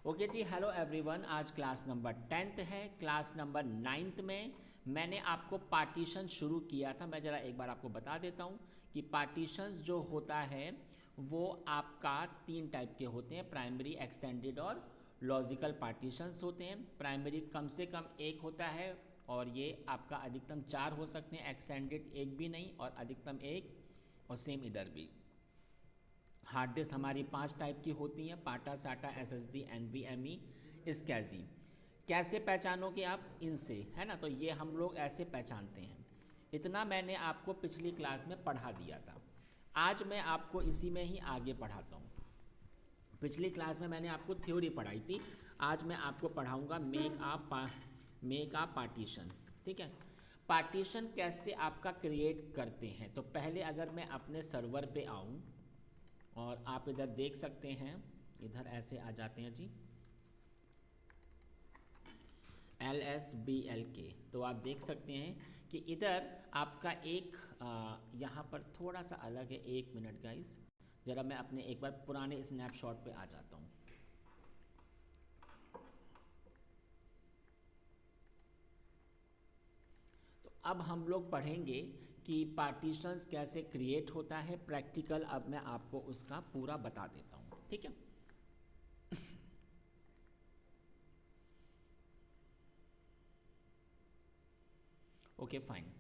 Okay जी, hello everyone. आज class number 10th है। Class number 9th में मैंने आपको पार्टीशन शुरू किया था। मैं ज़रा एक बार आपको बता देता हूँ कि पार्टीशंस जो होता है वो आपका 3 टाइप के होते हैं, प्राइमरी, एक्सटेंडेड और लॉजिकल पार्टीशंस होते हैं। प्राइमरी कम से कम एक होता है और ये आपका अधिकतम 4 हो सकते हैं, एक्सटेंडेड एक भी नहीं और अधिकतम एक, और सेम इधर भी। हार्ड डिस्क हमारी 5 टाइप की होती हैं, पाटा, साटा, एसएसडी, एनवीएमई, स्कैजी। कैसे पहचानोगे आप? इनसे, है ना। तो ये हम लोग ऐसे पहचानते हैं। इतना मैंने आपको पिछली क्लास में पढ़ा दिया था। आज मैं आपको इसी में ही आगे पढ़ाता हूँ। पिछली क्लास में मैंने आपको थ्योरी पढ़ाई थी, आज मैं आपको पढ़ाऊँगा मेक आ पार्टीशन। ठीक है। पार्टीशन कैसे आपका क्रिएट करते हैं। तो पहले अगर मैं अपने सर्वर पे आऊँ और आप इधर देख सकते हैं, इधर ऐसे आ जाते हैं जी, LSBLK। तो आप देख सकते हैं कि इधर आपका एक यहाँ पर थोड़ा सा अलग है। 1 मिनट गाइस, ज़रा मैं अपने एक बार पुराने स्नैपशॉट पे आ जाता हूँ। तो अब हम लोग पढ़ेंगे कि पार्टीशंस कैसे क्रिएट होता है। प्रैक्टिकल अब मैं आपको उसका पूरा बता देता हूँ। ठीक है। Okay fine.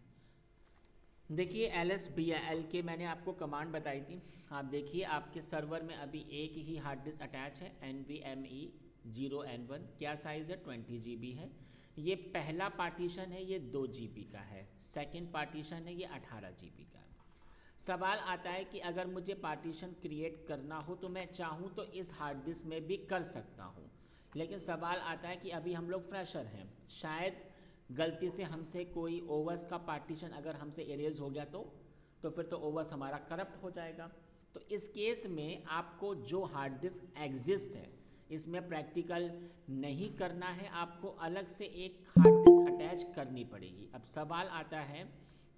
देखिए LSBL के मैंने आपको कमांड बताई थी। आप देखिए आपके सर्वर में अभी एक ही हार्ड डिस्क अटैच है, NVMe 0N1। क्या साइज़ है? 20 GB है। ये पहला पार्टीशन है, ये 2 GB का है। सेकंड पार्टीशन है, ये 18 GB का है। सवाल आता है कि अगर मुझे पार्टीशन क्रिएट करना हो तो मैं चाहूँ तो इस हार्ड डिस्क में भी कर सकता हूँ, लेकिन सवाल आता है कि अभी हम लोग फ्रेशर हैं, शायद गलती से हमसे कोई ओवर्स का पार्टीशन अगर हमसे इरेज हो गया तो फिर तो ओवर्स हमारा करप्ट हो जाएगा। तो इस केस में आपको जो हार्ड डिस्क एग्जिस्ट है इसमें प्रैक्टिकल नहीं करना है, आपको अलग से एक हार्ड डिस्क अटैच करनी पड़ेगी। अब सवाल आता है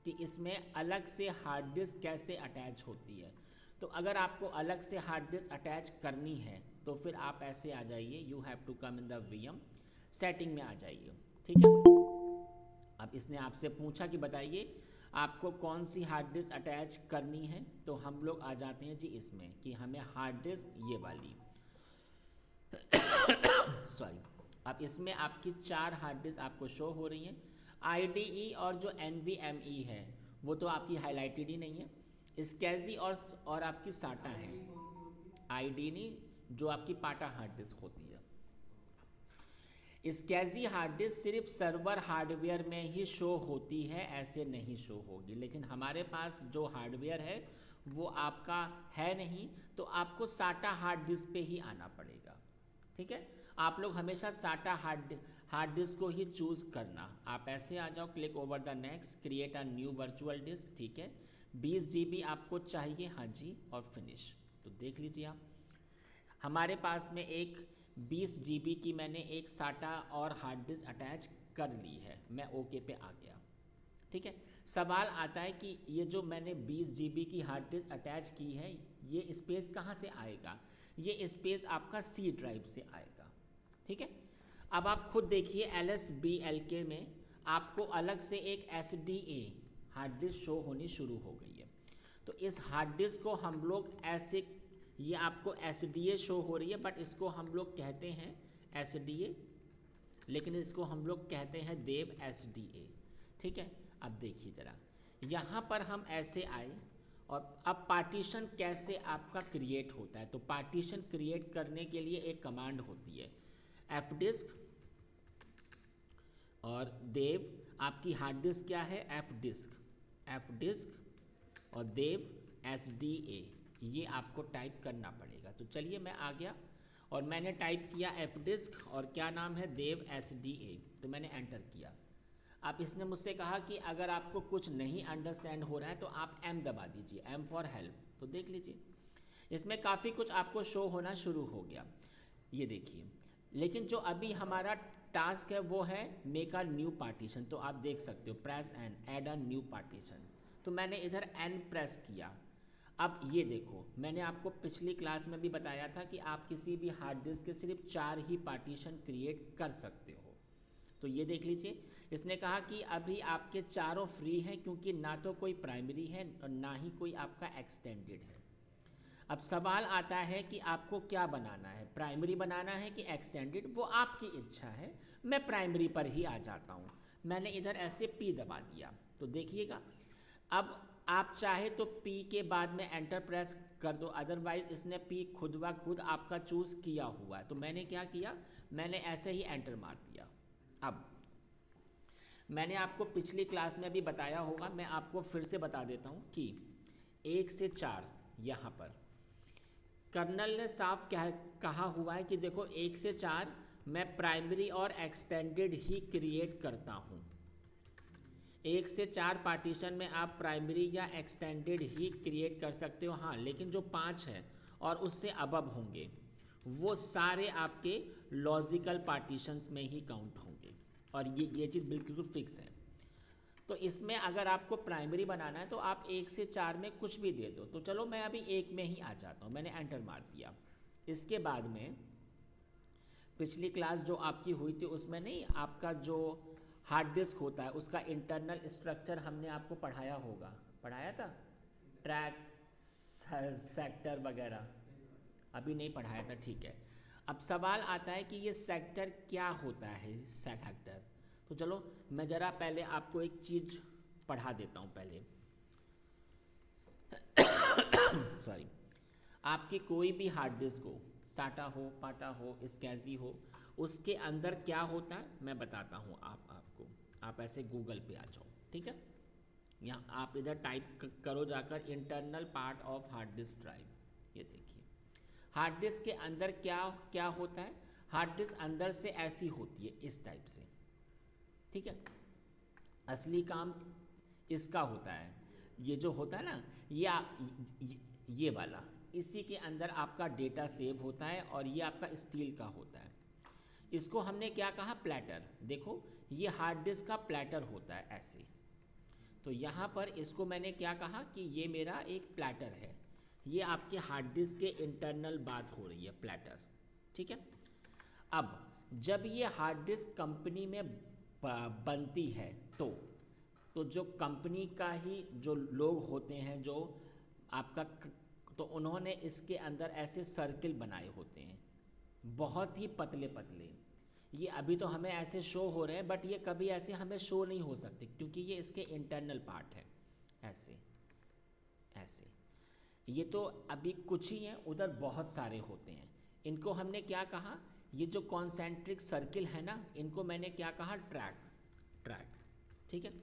कि इसमें अलग से हार्ड डिस्क कैसे अटैच होती है। तो अगर आपको अलग से हार्ड डिस्क अटैच करनी है तो फिर आप ऐसे आ जाइए, you have to come in the VM setting में आ जाइए। ठीक है। अब इसने आपसे पूछा कि बताइए आपको कौन सी हार्ड डिस्क अटैच करनी है, तो हम लोग आ जाते हैं जी इसमें कि हमें हार्ड डिस्क ये वाली सॉरी। अब इसमें आपकी 4 हार्ड डिस्क आपको शो हो रही हैं। IDE और जो NVMe है वो तो आपकी हाईलाइटेड ही नहीं है। स्कैजी और आपकी साटा है। IDE जो आपकी पाटा हार्ड डिस्क होती है। स्कैजी हार्ड डिस्क सिर्फ सर्वर हार्डवेयर में ही शो होती है, ऐसे नहीं शो होगी। लेकिन हमारे पास जो हार्डवेयर है वो आपका है नहीं, तो आपको साटा हार्ड डिस्क पे ही आना पड़ेगा। ठीक है। आप लोग हमेशा साटा हार्ड डिस्क को ही चूज़ करना। आप ऐसे आ जाओ, click over the next, create a new virtual disc. ठीक है। 20 GB आपको चाहिए, हाँ जी, और फिनिश। तो देख लीजिए आप, हमारे पास में एक 20 GB की मैंने एक साटा और हार्ड डिस्क अटैच कर ली है। मैं ओके पे आ गया। ठीक है। सवाल आता है कि ये जो मैंने 20 GB की हार्ड डिस्क अटैच की है ये स्पेस कहाँ से आएगा। ये स्पेस आपका C ड्राइव से आएगा। ठीक है। अब आप खुद देखिए LSBLK में आपको अलग से एक SDA हार्ड डिस्क शो होनी शुरू हो गई है। तो इस हार्ड डिस्क को हम लोग ऐसे, ये आपको SDA शो हो रही है बट इसको हम लोग कहते हैं SDA, लेकिन इसको हम लोग कहते हैं देव SDA। ठीक है। अब देखिए ज़रा, यहाँ पर हम ऐसे आए और अब पार्टीशन कैसे आपका क्रिएट होता है। तो पार्टीशन क्रिएट करने के लिए एक कमांड होती है fdisk, और देव आपकी हार्ड डिस्क क्या है, fdisk और देव SDA, ये आपको टाइप करना पड़ेगा। तो चलिए मैं आ गया और मैंने टाइप किया fdisk और क्या नाम है, देव SDA। तो मैंने एंटर किया। अब इसने मुझसे कहा कि अगर आपको कुछ नहीं अंडरस्टैंड हो रहा है तो आप M दबा दीजिए, M फॉर हेल्प। तो देख लीजिए इसमें काफ़ी कुछ आपको शो होना शुरू हो गया, ये देखिए। लेकिन जो अभी हमारा टास्क है वो है मेक अ न्यू पार्टीशन। तो आप देख सकते हो press N, add a new partition. तो मैंने इधर N प्रेस किया। अब ये देखो, मैंने आपको पिछली क्लास में भी बताया था कि आप किसी भी हार्ड डिस्क के सिर्फ 4 ही पार्टीशन क्रिएट कर सकते हो। तो ये देख लीजिए, इसने कहा कि अभी आपके चारों फ्री हैं क्योंकि ना तो कोई प्राइमरी है और ना ही कोई आपका एक्सटेंडेड है। अब सवाल आता है कि आपको क्या बनाना है, प्राइमरी बनाना है कि एक्सटेंडेड, वो आपकी इच्छा है। मैं प्राइमरी पर ही आ जाता हूँ। मैंने इधर ऐसे P दबा दिया, तो देखिएगा अब आप चाहे तो P के बाद में एंटर प्रेस कर दो, अदरवाइज इसने P खुद व खुद आपका चूज़ किया हुआ है। तो मैंने क्या किया, मैंने ऐसे ही एंटर मार दिया। अब मैंने आपको पिछली क्लास में भी बताया होगा, मैं आपको फिर से बता देता हूँ कि 1 से 4 यहाँ पर कर्नल ने साफ कहा हुआ है कि देखो 1 से 4 मैं प्राइमरी और एक्सटेंडेड ही क्रिएट करता हूँ। 1 से 4 पार्टीशन में आप प्राइमरी या एक्सटेंडेड ही क्रिएट कर सकते हो। हाँ, लेकिन जो 5 है और उससे अबव होंगे वो सारे आपके लॉजिकल पार्टीशंस में ही काउंट होंगे, और ये चीज़ बिल्कुल फिक्स है। तो इसमें अगर आपको प्राइमरी बनाना है तो आप 1 से 4 में कुछ भी दे दो। तो चलो मैं अभी 1 में ही आ जाता हूँ, मैंने एंटर मार दिया। इसके बाद में पिछली क्लास जो आपकी हुई थी उसमें नहीं, आपका जो हार्ड डिस्क होता है उसका इंटरनल स्ट्रक्चर हमने आपको पढ़ाया होगा, पढ़ाया था, ट्रैक सेक्टर वगैरह। अभी नहीं पढ़ाया था, ठीक है। अब सवाल आता है कि ये सेक्टर क्या होता है, सेक्टर। तो चलो मैं ज़रा पहले आपको एक चीज़ पढ़ा देता हूँ पहले। सॉरी, आपकी कोई भी हार्ड डिस्क हो, साटा हो, पाटा हो, स्कैजी हो, उसके अंदर क्या होता है मैं बताता हूँ आपको। आप ऐसे गूगल पे आ जाओ, ठीक है। यहाँ आप इधर टाइप करो जाकर internal part of hard disk drive. ये देखिए हार्ड डिस्क के अंदर क्या क्या होता है। हार्ड डिस्क अंदर से ऐसी होती है, इस टाइप से, ठीक है। असली काम इसका होता है, ये जो होता है ना, ये वाला, इसी के अंदर आपका डेटा सेव होता है और ये आपका स्टील का होता है। इसको हमने क्या कहा, प्लेटर। देखो ये हार्ड डिस्क का प्लेटर होता है ऐसे। तो यहाँ पर इसको मैंने क्या कहा कि ये मेरा एक प्लेटर है। ये आपके हार्ड डिस्क के इंटरनल बात हो रही है, प्लेटर, ठीक है। अब जब ये हार्ड डिस्क कंपनी में बनती है तो जो कंपनी का ही जो लोग होते हैं जो आपका, तो उन्होंने इसके अंदर ऐसे सर्किल बनाए होते हैं, बहुत ही पतले पतले। ये अभी तो हमें ऐसे शो हो रहे हैं, बट ये कभी ऐसे हमें शो नहीं हो सकते क्योंकि ये इसके इंटरनल पार्ट है। ऐसे ऐसे ये तो अभी कुछ ही हैं, उधर बहुत सारे होते हैं। इनको हमने क्या कहा, ये जो कॉन्सेंट्रिक सर्किल है ना, इनको मैंने क्या कहा, ट्रैक, ठीक है।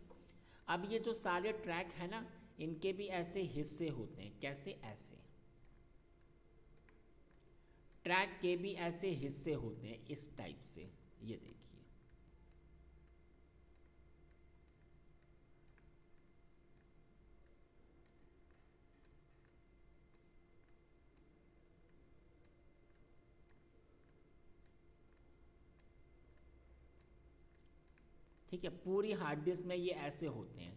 अब ये जो सारे ट्रैक है ना, इनके भी ऐसे हिस्से होते हैं, कैसे, ऐसे। ट्रैक के भी ऐसे हिस्से होते हैं इस टाइप से, ये देखिए। ठीक है, पूरी हार्ड डिस्क में ये ऐसे होते हैं।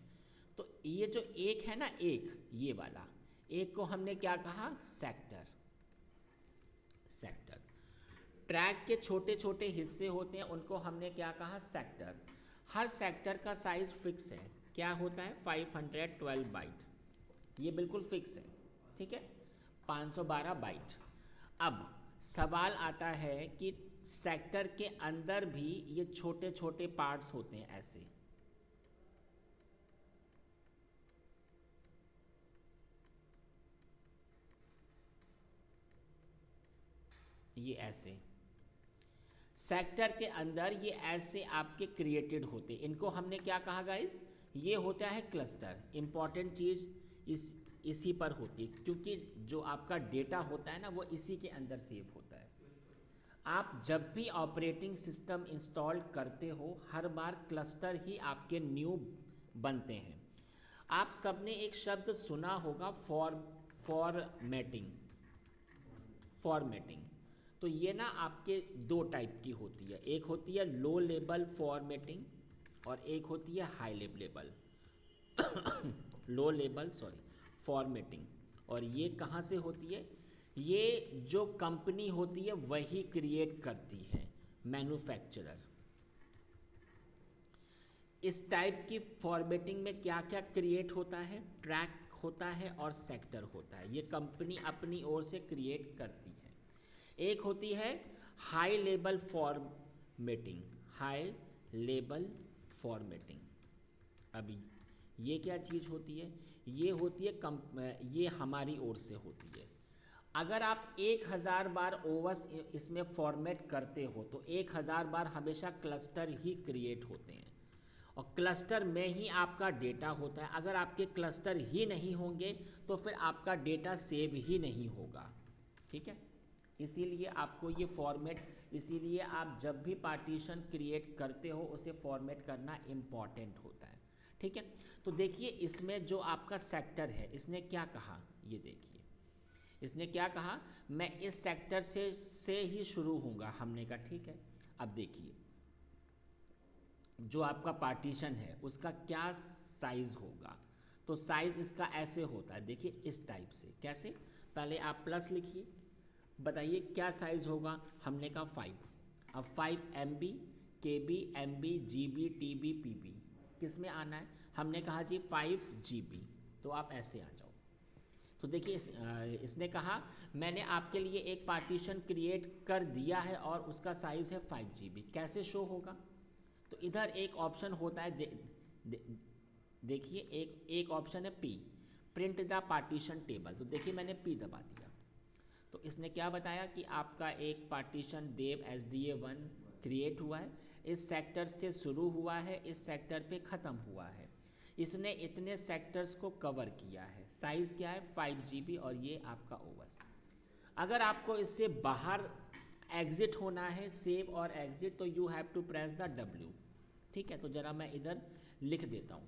तो ये जो एक है ना, एक ये वाला, एक को हमने क्या कहा, सेक्टर। ट्रैक के छोटे छोटे हिस्से होते हैं, उनको हमने क्या कहा, सेक्टर। हर सेक्टर का साइज फिक्स है, क्या होता है, 512 बाइट, ये बिल्कुल फिक्स है, ठीक है, 512 बाइट। अब सवाल आता है कि सेक्टर के अंदर भी ये छोटे छोटे पार्ट्स होते हैं ऐसे, ये ऐसे सेक्टर के अंदर ये ऐसे आपके क्रिएटेड होते हैं। इनको हमने क्या कहा गाइस, ये होता है क्लस्टर। इंपॉर्टेंट चीज़ इसी पर होती है क्योंकि जो आपका डेटा होता है ना वो इसी के अंदर सेव होता है। आप जब भी ऑपरेटिंग सिस्टम इंस्टॉल करते हो हर बार क्लस्टर ही आपके न्यू बनते हैं। आप सबने एक शब्द सुना होगा, फॉर्मेटिंग। तो ये ना आपके दो टाइप की होती है, एक होती है लो लेवल फॉर्मेटिंग और एक होती है हाई लेवल फॉर्मेटिंग। और ये कहाँ से होती है? ये जो कंपनी होती है वही क्रिएट करती है, मैन्युफैक्चरर। इस टाइप की फॉर्मेटिंग में क्या क्या क्रिएट होता है? ट्रैक होता है और सेक्टर होता है, ये कंपनी अपनी ओर से क्रिएट करती है। एक होती है high level formatting, high level formatting. अभी ये क्या चीज़ होती है? ये होती है ये हमारी ओर से होती है। अगर आप 1000 बार ओवस इसमें फॉर्मेट करते हो तो 1000 बार हमेशा क्लस्टर ही क्रिएट होते हैं, और क्लस्टर में ही आपका डेटा होता है। अगर आपके क्लस्टर ही नहीं होंगे तो फिर आपका डेटा सेव ही नहीं होगा, ठीक है। इसीलिए आपको ये फॉर्मेट, इसीलिए आप जब भी पार्टीशन क्रिएट करते हो उसे फॉर्मेट करना इम्पॉर्टेंट होता है, ठीक है। तो देखिए इसमें जो आपका सेक्टर है, इसने क्या कहा, ये देखिए इसने क्या कहा, मैं इस सेक्टर से ही शुरू होऊंगा, हमने कहा ठीक है। अब देखिए जो आपका पार्टीशन है उसका क्या साइज़ होगा, तो साइज़ इसका ऐसे होता है, देखिए इस टाइप से। कैसे? पहले आप प्लस लिखिए, बताइए क्या साइज़ होगा। हमने कहा 5। अब 5 MB, KB, MB, GB, TB, PB किस में आना है? हमने कहा जी 5 GB, तो आप ऐसे आ जाओ। तो देखिए इसने कहा मैंने आपके लिए एक पार्टीशन क्रिएट कर दिया है और उसका साइज़ है 5 GB, कैसे शो होगा? तो इधर एक ऑप्शन होता है, देखिए एक ऑप्शन है P, print the partition table. तो देखिए मैंने P दबा दिया, तो इसने क्या बताया कि आपका एक पार्टीशन देव SDA1 क्रिएट हुआ है, इस सेक्टर से शुरू हुआ है, इस सेक्टर पे ख़त्म हुआ है, इसने इतने सेक्टर्स को कवर किया है, साइज़ क्या है 5 GB, और ये आपका ओवस। अगर आपको इससे बाहर एग्ज़िट होना है, सेव और एग्ज़िट, तो you have to press the W, ठीक है। तो ज़रा मैं इधर लिख देता हूँ।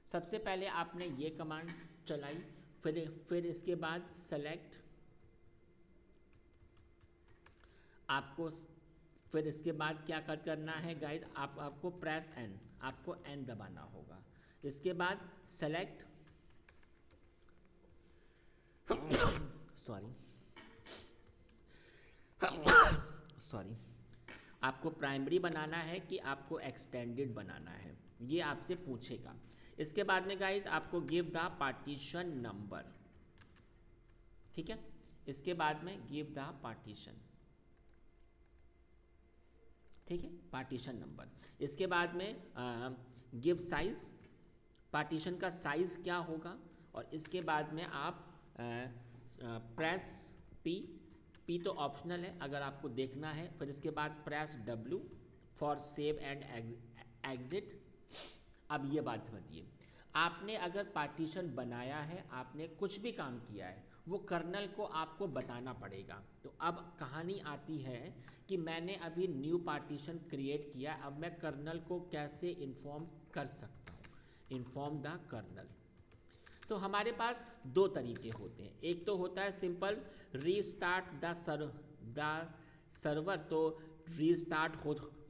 सबसे पहले आपने ये कमांड चलाई, फिर इसके बाद सेलेक्ट, आपको फिर इसके बाद क्या करना है गाइज, आपको प्रेस N, आपको N दबाना होगा। इसके बाद सेलेक्ट सॉरी आपको प्राइमरी बनाना है कि आपको एक्सटेंडेड बनाना है, ये आपसे पूछेगा। इसके बाद में गाइज आपको गिव द पार्टीशन नंबर, ठीक है। इसके बाद में गिव द पार्टीशन, ठीक है, पार्टीशन नंबर। इसके बाद में गिव साइज, पार्टीशन का साइज़ क्या होगा, और इसके बाद में आप प्रेस पी तो ऑप्शनल है अगर आपको देखना है। फिर इसके बाद press W for save and exit. अब ये बात समझिए, आपने अगर पार्टीशन बनाया है, आपने कुछ भी काम किया है, वो कर्नल को आपको बताना पड़ेगा। तो अब कहानी आती है कि मैंने अभी न्यू पार्टीशन क्रिएट किया, अब मैं कर्नल को कैसे इन्फॉर्म कर सकता हूँ, इन्फॉर्म द कर्नल। तो हमारे पास दो तरीके होते हैं, एक तो होता है सिंपल रीस्टार्ट द सर्वर, तो रीस्टार्ट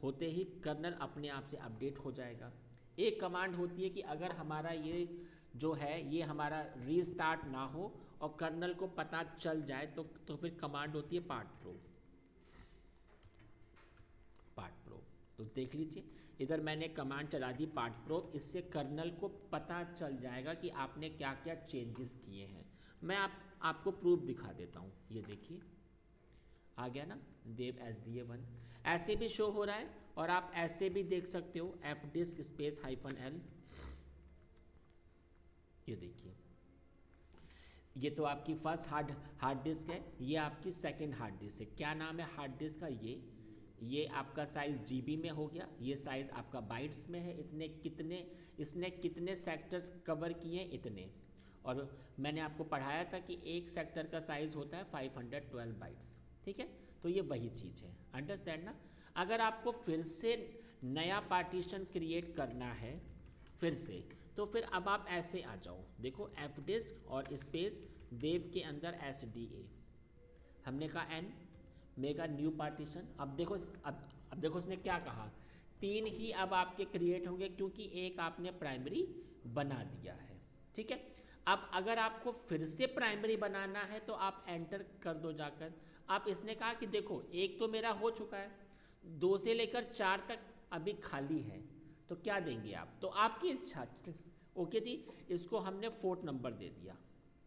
होते ही कर्नल अपने आप से अपडेट हो जाएगा। एक कमांड होती है कि अगर हमारा ये जो है ये हमारा रीस्टार्ट ना हो और कर्नल को पता चल जाए तो फिर कमांड होती है पार्ट प्रो। तो देख लीजिए इधर मैंने कमांड चला दी पार्ट प्रो, इससे कर्नल को पता चल जाएगा कि आपने क्या क्या चेंजेस किए हैं। मैं आपको प्रूफ दिखा देता हूँ, ये देखिए आ गया ना, देव SDA1 ऐसे भी शो हो रहा है, और आप ऐसे भी देख सकते हो fdisk स्पेस -L। ये देखिए ये तो आपकी फर्स्ट हार्ड डिस्क है, ये आपकी सेकंड हार्ड डिस्क है। क्या नाम है हार्ड डिस्क का? ये आपका साइज़ GB में हो गया, ये साइज़ आपका बाइट्स में है। इसने कितने सेक्टर्स कवर किए, इतने। और मैंने आपको पढ़ाया था कि एक सेक्टर का साइज़ होता है 512 बाइट्स, ठीक है। तो ये वही चीज़ है, अंडरस्टैंड ना। अगर आपको फिर से नया पार्टीशन क्रिएट करना है फिर से, तो फिर अब आप ऐसे आ जाओ, देखो fdisk और स्पेस देव के अंदर SDA, हमने कहा N, मेगा न्यू पार्टीशन। अब देखो इसने क्या कहा, 3 ही अब आपके क्रिएट होंगे क्योंकि एक आपने प्राइमरी बना दिया है, ठीक है। अब अगर आपको फिर से प्राइमरी बनाना है तो आप एंटर कर दो जाकर। आप इसने कहा कि देखो एक तो मेरा हो चुका है, 2 से लेकर 4 तक अभी खाली है, तो क्या देंगे आप, तो आपकी इच्छा। ओके जी, इसको हमने 4th नंबर दे दिया।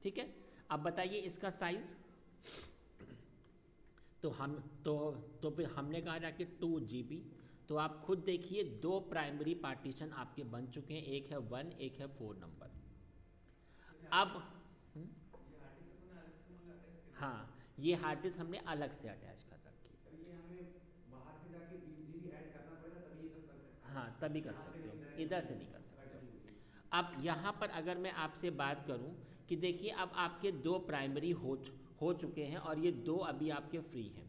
ठीक है, अब बताइए इसका साइज। तो हम तो फिर हमने कहा जाके 2 GB। तो आप खुद देखिए 2 प्राइमरी पार्टीशन आपके बन चुके हैं, एक है 1, एक है 4 नंबर। अब हाँ, ये हार्ड डिस्क हमने अलग से अटैच कर रखी। ये हमें बाहर से जाके 20 GB ऐड करना पड़ेगा तभी ये सब कर सकते हैं। हाँ, तभी कर यहाँ से सकते नहीं, हो, डायरेक्ट इधर से नहीं कर सकते कट हो। नहीं होगी। अब यहाँ पर अगर मैं आपसे बात करूँ कि देखिए अब आपके 2 प्राइमरी हो चुके हैं और ये 2 अभी आपके फ्री हैं।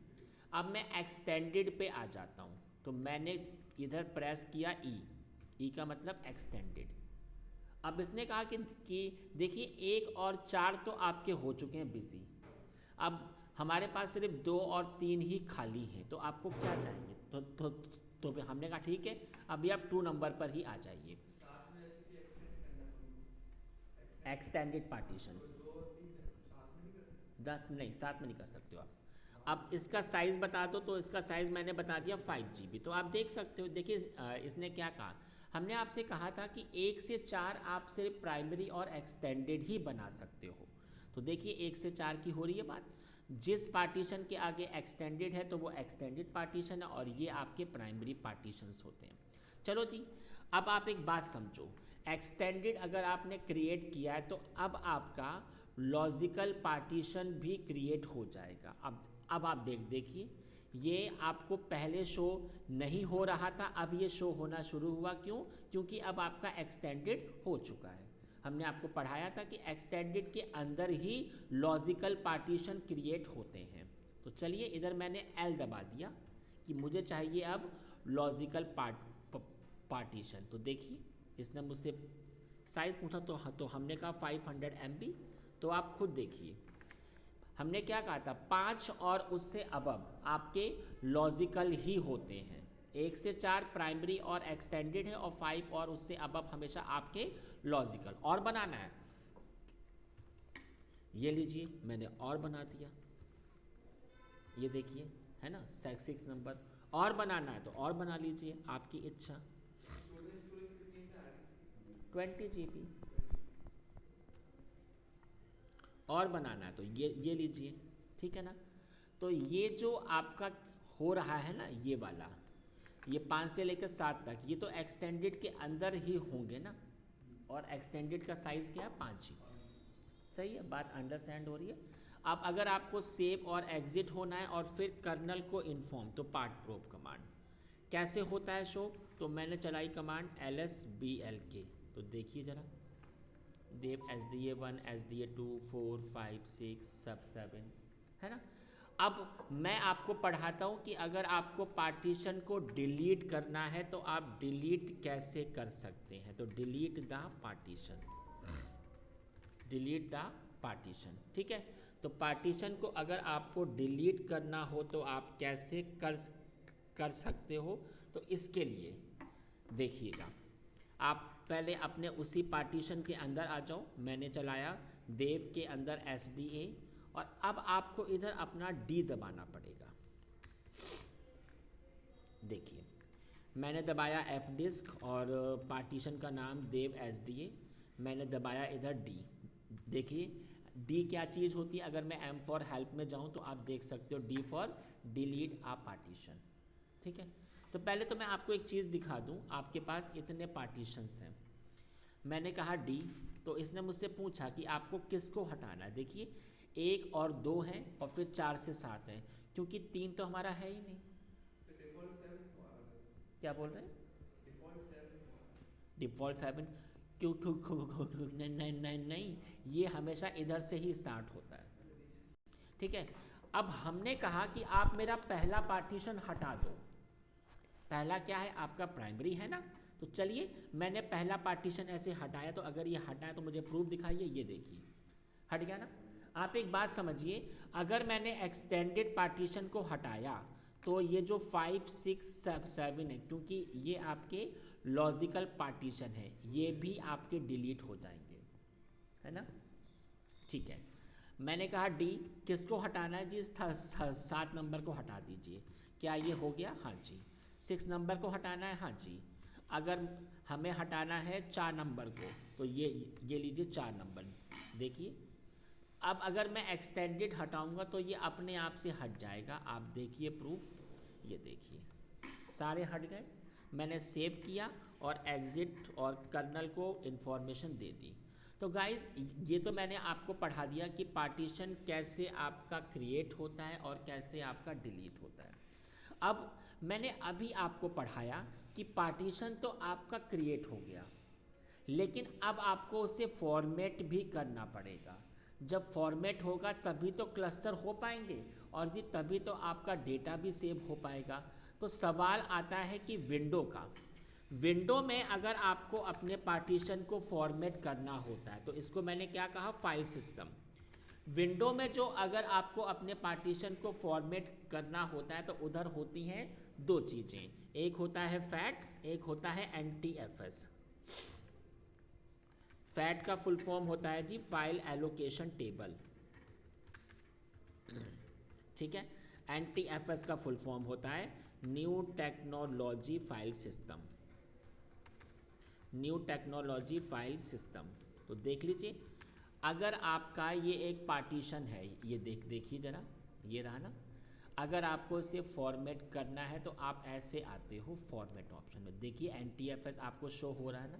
अब मैं एक्सटेंडेड पे आ जाता हूँ, तो मैंने इधर प्रेस किया ई का मतलब एक्सटेंडेड। अब इसने कहा कि देखिए 1 और 4 तो आपके हो चुके हैं बिजी। अब हमारे पास सिर्फ 2 और 3 ही खाली हैं, तो आपको क्या चाहिए, तो फिर हमने कहा ठीक है, अभी आप 2 नंबर पर ही आ जाइए। एक्सटेंडेड पार्टीशन 10 नहीं, 7 में नहीं कर सकते हो आप। अब इसका साइज़ बता दो, तो इसका साइज़ मैंने बता दिया 5 GB। तो आप देख सकते हो, देखिए इसने क्या कहा, हमने आपसे कहा था कि 1 से 4 आप सिर्फ प्राइमरी और एक्सटेंडेड ही बना सकते हो। तो देखिए 1 से 4 की हो रही है बात। जिस पार्टीशन के आगे एक्सटेंडेड है तो वो एक्सटेंडेड पार्टीशन है और ये आपके प्राइमरी पार्टीशंस होते हैं। चलो जी, अब आप एक बात समझो, एक्सटेंडेड अगर आपने क्रिएट किया है तो अब आपका लॉजिकल पार्टीशन भी क्रिएट हो जाएगा। अब आप देखिए, ये आपको पहले शो नहीं हो रहा था, अब ये शो होना शुरू हुआ। क्यों? क्योंकि अब आपका एक्सटेंडेड हो चुका है। हमने आपको पढ़ाया था कि एक्सटेंडेड के अंदर ही लॉजिकल पार्टीशन क्रिएट होते हैं। तो चलिए इधर मैंने L दबा दिया कि मुझे चाहिए अब लॉजिकल पार्टीशन। तो देखिए इसने मुझसे साइज़ पूछा तो हमने कहा 500 MB। तो आप खुद देखिए, हमने क्या कहा था, 5 और उससे अबव आपके लॉजिकल ही होते हैं। 1 से 4 प्राइमरी और एक्सटेंडेड है और 5 और उससे अबव हमेशा आपके लॉजिकल। और बनाना है, ये लीजिए मैंने और बना दिया, ये देखिए है ना 6 नंबर। और बनाना है तो और बना लीजिए, आपकी इच्छा। 20 GB। और बनाना है तो ये लीजिए, ठीक है ना। तो ये जो आपका हो रहा है ना, ये वाला, ये 5 से लेकर 7 तक, ये तो एक्सटेंडेड के अंदर ही होंगे ना। और एक्सटेंडेड का साइज़ क्या है, 5 GB। सही है, बात अंडरस्टैंड हो रही है। अब अगर आपको सेव और एग्जिट होना है और फिर कर्नल को इन्फॉर्म, तो पार्ट प्रोब कमांड कैसे होता है शो, तो मैंने चलाई कमांड LSBLK। तो देखिए ज़रा, देव SDA1 SDA2 4 5 6 सब 7 है ना। अब मैं आपको पढ़ाता हूँ कि अगर आपको पार्टीशन को डिलीट करना है तो आप डिलीट कैसे कर सकते हैं। तो delete the partition, delete the partition, ठीक है। तो पार्टीशन को अगर आपको डिलीट करना हो तो आप कैसे कर सकते हो। तो इसके लिए देखिएगा, आप पहले अपने उसी पार्टीशन के अंदर आ जाओ। मैंने चलाया देव के अंदर SDA, और अब आपको इधर अपना D दबाना पड़ेगा। देखिए मैंने दबाया F डिस्क और पार्टीशन का नाम देव SDA, मैंने दबाया इधर D। देखिए D क्या चीज़ होती है, अगर मैं M फॉर हेल्प में जाऊं तो आप देख सकते हो D for delete a partition, ठीक है। तो पहले तो मैं आपको एक चीज़ दिखा दूं, आपके पास इतने पार्टीशंस हैं, मैंने कहा D, तो इसने मुझसे पूछा कि आपको किसको हटाना है। देखिए 1 और 2 है और फिर 4 से 7 है, क्योंकि 3 तो हमारा है ही नहीं। क्या बोल रहे हैं, डिफ़ॉल्ट 7? क्यों नहीं, ये हमेशा इधर से ही स्टार्ट होता है, ठीक है। अब हमने कहा कि आप मेरा पहला पार्टीशन हटा दो। पहला क्या है, आपका प्राइमरी है ना। तो चलिए मैंने पहला पार्टीशन ऐसे हटाया, तो अगर ये हटाया तो मुझे प्रूफ दिखाइए। ये देखिए हट गया ना। आप एक बात समझिए, अगर मैंने एक्सटेंडेड पार्टीशन को हटाया तो ये जो 5 6 7 है, क्योंकि ये आपके लॉजिकल पार्टीशन है, ये भी आपके डिलीट हो जाएंगे, है ना। ठीक है, मैंने कहा डी, किसको हटाना है जी? 7 नंबर को हटा दीजिए। क्या ये हो गया? हाँ जी। 6 नंबर को हटाना है? हाँ जी। अगर हमें हटाना है 4 नंबर को, तो ये लीजिए 4 नंबर। देखिए, अब अगर मैं एक्सटेंडेड हटाऊंगा तो ये अपने आप से हट जाएगा। आप देखिए प्रूफ, ये देखिए सारे हट गए। मैंने सेव किया और एग्ज़िट और कर्नल को इन्फॉर्मेशन दे दी। तो गाइस, ये तो मैंने आपको पढ़ा दिया कि पार्टीशन कैसे आपका क्रिएट होता है और कैसे आपका डिलीट होता है। अब मैंने अभी आपको पढ़ाया कि पार्टीशन तो आपका क्रिएट हो गया, लेकिन अब आपको उसे फॉर्मेट भी करना पड़ेगा। जब फॉर्मेट होगा तभी तो क्लस्टर हो पाएंगे और जी तभी तो आपका डेटा भी सेव हो पाएगा। तो सवाल आता है कि विंडो में अगर आपको अपने पार्टीशन को फॉर्मेट करना होता है, तो इसको मैंने क्या कहा? File system. विंडो में जो अगर आपको अपने पार्टीशन को फॉर्मेट करना होता है तो उधर होती हैं 2 चीज़ें, एक होता है फैट, एक होता है NTFS। फैट का फुल फॉर्म होता है जी फाइल एलोकेशन टेबल, ठीक है। NTFS का फुल फॉर्म होता है new technology file system, new technology file system. तो देख लीजिए, अगर आपका ये एक पार्टीशन है, ये देखिए ज़रा, ये रहा ना। अगर आपको इसे फॉर्मेट करना है तो आप ऐसे आते हो फॉर्मेट ऑप्शन में, देखिए NTFS आपको शो हो रहा है ना,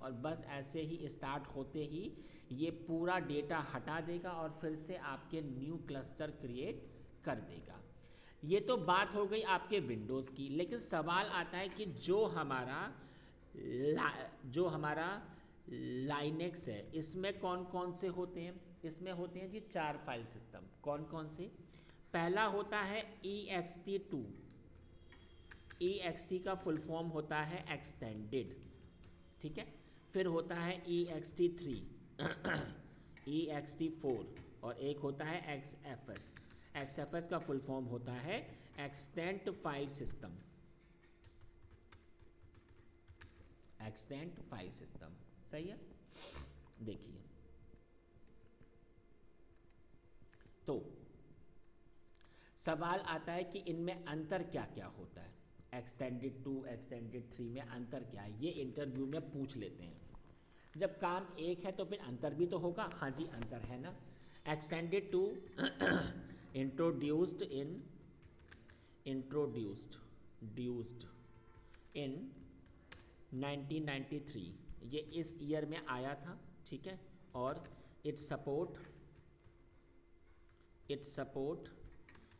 और बस ऐसे ही स्टार्ट होते ही ये पूरा डेटा हटा देगा और फिर से आपके न्यू क्लस्टर क्रिएट कर देगा। ये तो बात हो गई आपके विंडोज़ की, लेकिन सवाल आता है कि जो हमारा लाइनेक्स है, इसमें कौन कौन से होते हैं? इसमें होते हैं जी 4 फाइल सिस्टम। कौन कौन से? पहला होता है ext2। ext का फुल फॉर्म होता है एक्सटेंडेड, ठीक है। फिर होता है ext3 ext4 और एक होता है XFS। XFS का फुल फॉर्म होता है extent file system, extent file system, सही है। देखिए, तो सवाल आता है कि इनमें अंतर क्या क्या होता है, एक्सटेंडेड 2 एक्सटेंडेड 3 में अंतर क्या है? ये इंटरव्यू में पूछ लेते हैं। जब काम एक है तो फिर अंतर भी तो होगा। हाँ जी, अंतर है ना। एक्सटेंडेड 2 इंट्रोड्यूस्ड इन 1993, ये इस ईयर में आया था, ठीक है। और इट सपोर्ट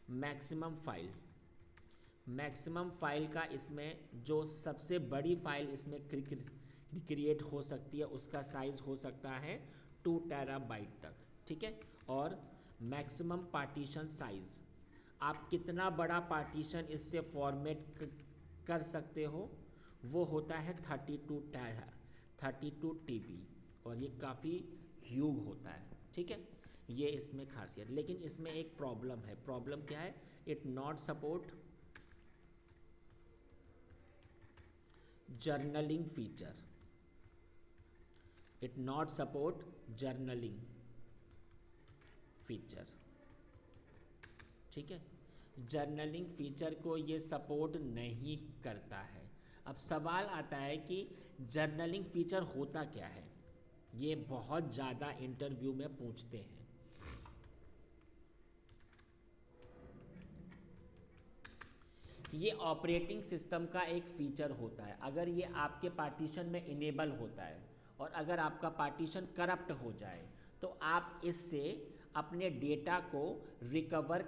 मैक्सिमम फाइल का, इसमें जो सबसे बड़ी फाइल इसमें क्रिएट हो सकती है उसका साइज़ हो सकता है 2 टेराबाइट तक, ठीक है। और मैक्सिमम पार्टीशन साइज़, आप कितना बड़ा पार्टीशन इससे फॉर्मेट कर सकते हो, वो होता है 32 TB, और ये काफ़ी ह्यूज होता है, ठीक है। ये इसमें खासियत, लेकिन इसमें एक प्रॉब्लम है। प्रॉब्लम क्या है? It not support journaling feature, it not support journaling feature, ठीक है। जर्नलिंग फीचर को ये सपोर्ट नहीं करता है। अब सवाल आता है कि जर्नलिंग फीचर होता क्या है? ये बहुत ज़्यादा इंटरव्यू में पूछते हैं। ये ऑपरेटिंग सिस्टम का एक फीचर होता है। अगर ये आपके पार्टीशन में इनेबल होता है और अगर आपका पार्टीशन करप्ट हो जाए तो आप इससे अपने डेटा को रिकवर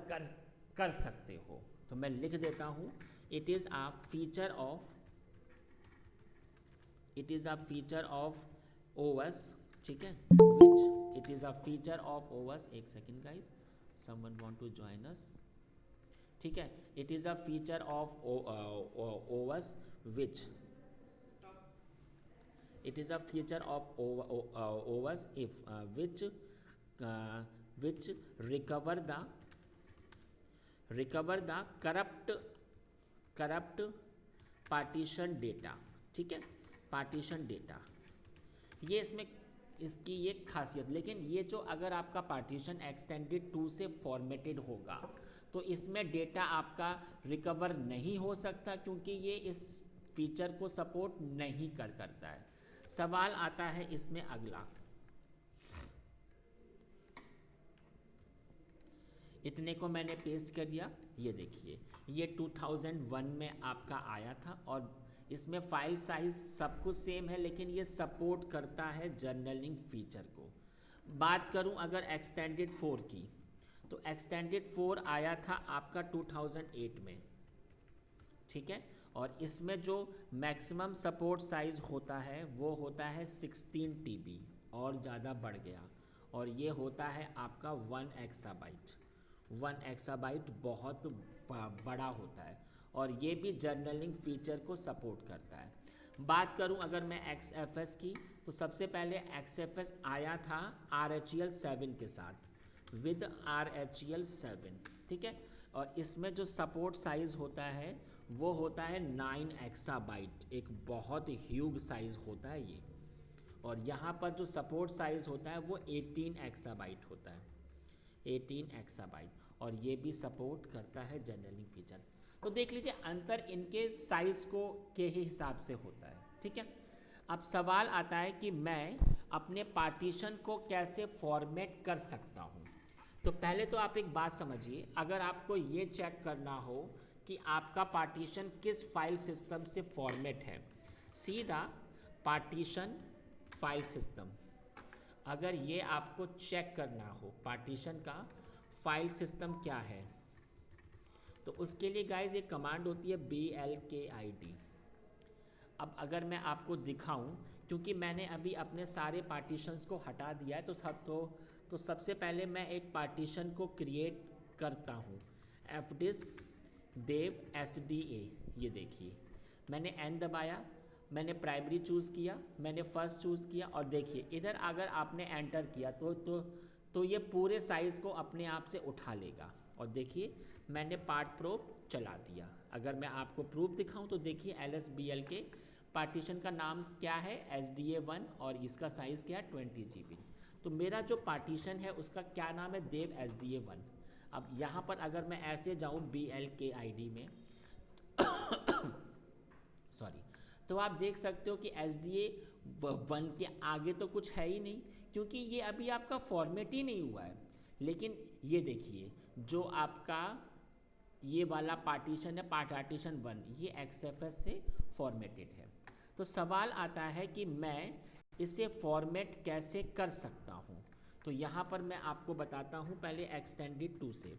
कर सकते हो। तो मैं लिख देता हूँ, it is a feature of OS, ठीक है, which it is a feature of OS। एक second guys, someone want to join us, ठीक है। It is a feature of OS which it is a feature of OS if which recover the corrupt partition data, ठीक है, partition data। ये इसमें इसकी ये खासियत। लेकिन ये जो अगर आपका पार्टीशन एक्सटेंडेड टू से फॉर्मेटेड होगा तो इसमें डेटा आपका रिकवर नहीं हो सकता, क्योंकि ये इस फीचर को सपोर्ट नहीं करता है। सवाल आता है इसमें अगला, इतने को मैंने पेस्ट कर दिया। ये देखिए, ये 2001 में आपका आया था और इसमें फाइल साइज सब कुछ सेम है, लेकिन ये सपोर्ट करता है जर्नलिंग फीचर को। बात करूं अगर एक्सटेंडेड 4 की, तो एक्सटेंडेड 4 आया था आपका 2008 में, ठीक है। और इसमें जो मैक्सिमम सपोर्ट साइज होता है वो होता है 16 TB, और ज़्यादा बढ़ गया, और ये होता है आपका 1 एक्साबाइट। 1 एक्साबाइट बहुत बड़ा होता है, और ये भी जर्नलिंग फीचर को सपोर्ट करता है। बात करूं अगर मैं XFS की, तो सबसे पहले XFS आया था RHEL 7 के साथ, विद RHEL 7, ठीक है। और इसमें जो सपोर्ट साइज़ होता है वो होता है 9 एक्साबाइट, एक बहुत ह्यूज साइज़ होता है ये। और यहाँ पर जो सपोर्ट साइज़ होता है वो 18 एक्साबाइट होता है, 18 एक्साबाइट, और ये भी सपोर्ट करता है जर्नलिंग फीचर। तो देख लीजिए अंतर इनके साइज़ को के ही हिसाब से होता है, ठीक है। अब सवाल आता है कि मैं अपने पार्टीशन को कैसे फॉर्मेट कर सकता हूँ। तो पहले तो आप एक बात समझिए, अगर आपको ये चेक करना हो कि आपका पार्टीशन किस फाइल सिस्टम से फॉर्मेट है, सीधा पार्टीशन फाइल सिस्टम, अगर ये आपको चेक करना हो पार्टीशन का फाइल सिस्टम क्या है, तो उसके लिए गाइज एक कमांड होती है BLKID। अब अगर मैं आपको दिखाऊं, क्योंकि मैंने अभी अपने सारे पार्टीशंस को हटा दिया है, तो सबसे पहले मैं एक पार्टीशन को क्रिएट करता हूं, fdisk dev SDA। ये देखिए मैंने N दबाया, मैंने प्राइमरी चूज़ किया, मैंने फर्स्ट चूज़ किया, और देखिए इधर अगर आपने एंटर किया तो ये पूरे साइज़ को अपने आप से उठा लेगा। और देखिए मैंने पार्ट प्रूफ चला दिया। अगर मैं आपको प्रूफ दिखाऊं तो देखिए LSBL के पार्टीशन का नाम क्या है, SDA1, और इसका साइज़ क्या है 20 GB। तो मेरा जो पार्टीशन है उसका क्या नाम है, देव SDA1। अब यहाँ पर अगर मैं ऐसे जाऊँ BLKID में सॉरी, तो आप देख सकते हो कि SDA1 के आगे तो कुछ है ही नहीं, क्योंकि ये अभी आपका फॉर्मेट ही नहीं हुआ है। लेकिन ये देखिए जो आपका ये वाला पार्टीशन है, पार्टीशन 1, ये XFS से फॉर्मेटेड है। तो सवाल आता है कि मैं इसे फॉर्मेट कैसे कर सकता हूँ। तो यहाँ पर मैं आपको बताता हूँ पहले एक्सटेंडेड 2 से।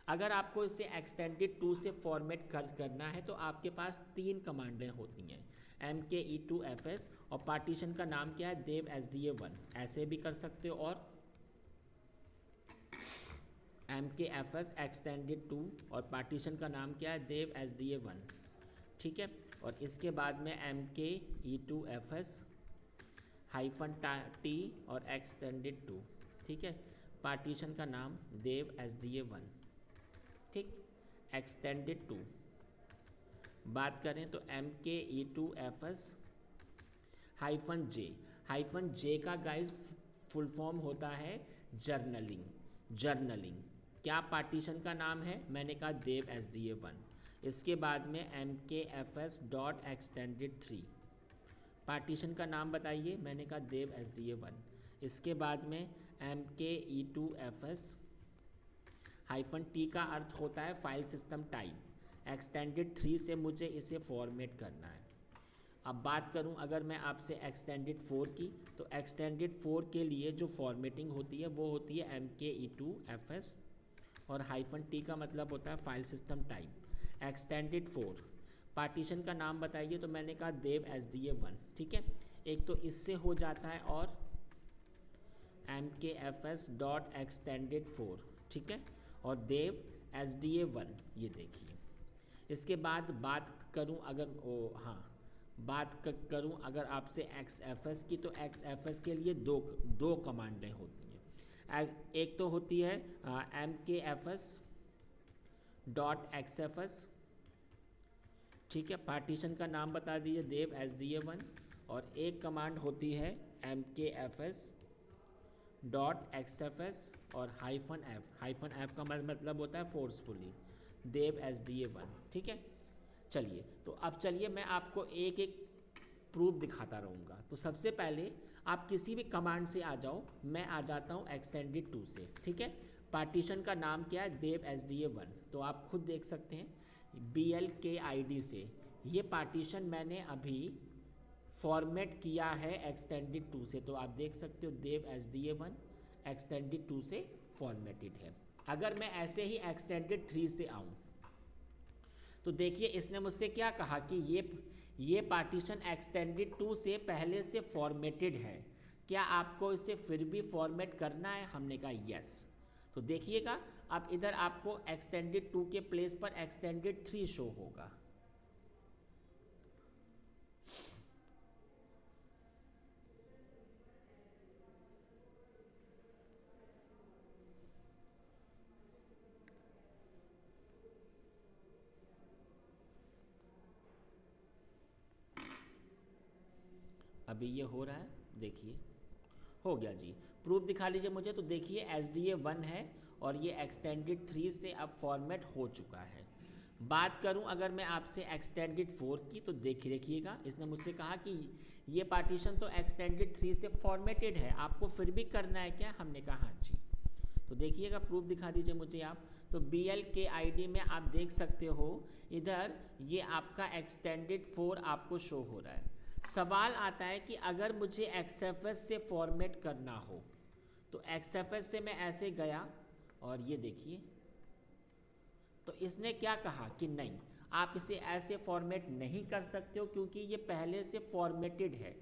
अगर आपको इसे एक्सटेंडेड 2 से फॉर्मेट करना है तो आपके पास 3 कमांडें होती हैं, MKE2FS, और पार्टीशन का नाम क्या है, देव SDA1, ऐसे भी कर सकते हो, और MKFS एक्सटेंडेड 2, और पार्टीशन का नाम क्या है, देव SDA1, ठीक है। और इसके बाद में MKE2FS -T और एक्सटेंडेड 2, ठीक है। पार्टीशन का नाम देव SDA1, ठीक। एक्सटेंडेड 2 बात करें तो MKE2FS -J का गाइस फुल फॉर्म होता है जर्नलिंग। क्या पार्टीशन का नाम है, मैंने कहा देव SDA1। इसके बाद में MKFS.extended3, पार्टीशन का नाम बताइए, मैंने कहा देव SDA1। इसके बाद में MKE2FS -T का अर्थ होता है फाइल सिस्टम टाइप। एक्सटेंडेड 3 से मुझे इसे फॉर्मेट करना है। अब बात करूं अगर मैं आपसे एक्सटेंडेड 4 की, तो एक्सटेंडेड 4 के लिए जो फॉर्मेटिंग होती है वो होती है MKE2FS, और -T का मतलब होता है file system type. Extended 4 partition का नाम बताइए, तो मैंने कहा देव SDA1, ठीक है। एक तो इससे हो जाता है, और MKFS.extended4, ठीक है, और देव SDA1, ये देखिए। इसके बाद बात करूं अगर आपसे XFS की, तो XFS के लिए दो कमांडें होती हैं। एक तो होती है MKFS.XFS, ठीक है, पार्टीशन का नाम बता दीजिए देव SDA1, और एक कमांड होती है mkfs डॉट XFS और हाइफन एफ का मतलब होता है फोर्सफुली देव SDA1। ठीक है, चलिए तो अब चलिए मैं आपको एक एक प्रूफ दिखाता रहूँगा। तो सबसे पहले आप किसी भी कमांड से आ जाओ, मैं आ जाता हूँ एक्सटेंडेड 2 से। ठीक है, पार्टीशन का नाम क्या है, देव SDA1। तो आप खुद देख सकते हैं BLKID से ये पार्टीशन मैंने अभी फॉर्मेट किया है एक्सटेंडेड 2 से। तो आप देख सकते हो देव SDA1 एक्सटेंडेड 2 से फॉर्मेटेड है। अगर मैं ऐसे ही एक्सटेंडेड 3 से आऊँ तो देखिए इसने मुझसे क्या कहा कि ये पार्टीशन एक्सटेंडेड 2 से पहले से फॉर्मेटेड है, क्या आपको इसे फिर भी फॉर्मेट करना है। हमने कहा यस। तो देखिएगा अब इधर आपको एक्सटेंडेड 2 के प्लेस पर एक्सटेंडेड 3 शो होगा। अभी ये हो रहा है, देखिए हो गया जी। प्रूफ दिखा लीजिए मुझे। तो देखिए SDA1 है और ये एक्सटेंडेड 3 से अब फॉर्मेट हो चुका है। बात करूं अगर मैं आपसे एक्सटेंडेड 4 की, तो देखिएगा इसने मुझसे कहा कि ये पार्टीशन तो एक्सटेंडेड 3 से फॉर्मेटेड है, आपको फिर भी करना है क्या। हमने कहा हाँ जी। तो देखिएगा प्रूफ दिखा दीजिए मुझे आप। तो BLKID में आप देख सकते हो इधर ये आपका एक्सटेंडेड 4 आपको शो हो रहा है। सवाल आता है कि अगर मुझे XFS से फॉर्मेट करना हो तो XFS से मैं ऐसे गया और ये देखिए, तो इसने क्या कहा कि नहीं आप इसे ऐसे फॉर्मेट नहीं कर सकते हो क्योंकि ये पहले से फॉर्मेटेड है।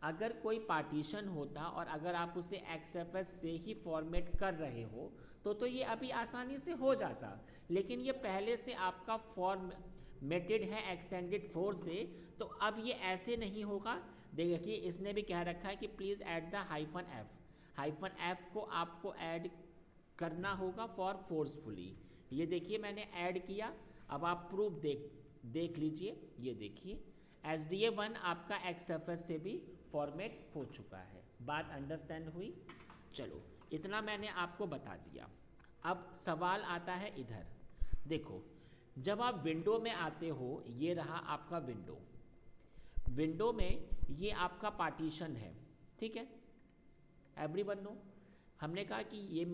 अगर कोई पार्टीशन होता और अगर आप उसे XFS से ही फॉर्मेट कर रहे हो तो ये अभी आसानी से हो जाता, लेकिन ये पहले से आपका फॉर्मेटेड है एक्सटेंडेड 4 से, तो अब ये ऐसे नहीं होगा। देखिए इसने भी कह रखा है कि please add the hyphen F को आपको ऐड करना होगा फॉर फोर्सफुली। ये देखिए मैंने ऐड किया। अब आप प्रूफ देख लीजिए। ये देखिए SDA1 आपका XFS से भी फॉर्मेट हो चुका है। बात अंडरस्टैंड हुई। चलो इतना मैंने आपको बता दिया। अब सवाल आता है इधर देखो, जब आप विंडो में आते हो, ये रहा आपका विंडो में ये आपका पार्टीशन है। ठीक है, एवरीवन नो। हमने कहा कि ये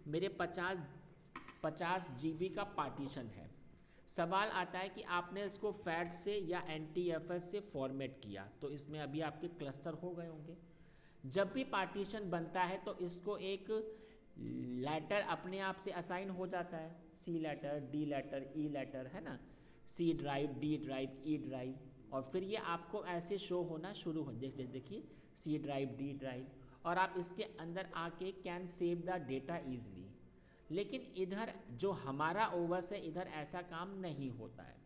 मेरे 50 GB का पार्टीशन है। सवाल आता है कि आपने इसको फैट से या NTFS से फॉर्मेट किया तो इसमें अभी आपके क्लस्टर हो गए होंगे। जब भी पार्टीशन बनता है तो इसको एक लेटर अपने आप से असाइन हो जाता है, C letter, D letter, E letter, है ना, C drive, D drive, E drive, और फिर ये आपको ऐसे शो होना शुरू हो। देखिए C ड्राइव, D ड्राइव, और आप इसके अंदर आके can save the data easily. लेकिन इधर जो हमारा ओवस है इधर ऐसा काम नहीं होता है।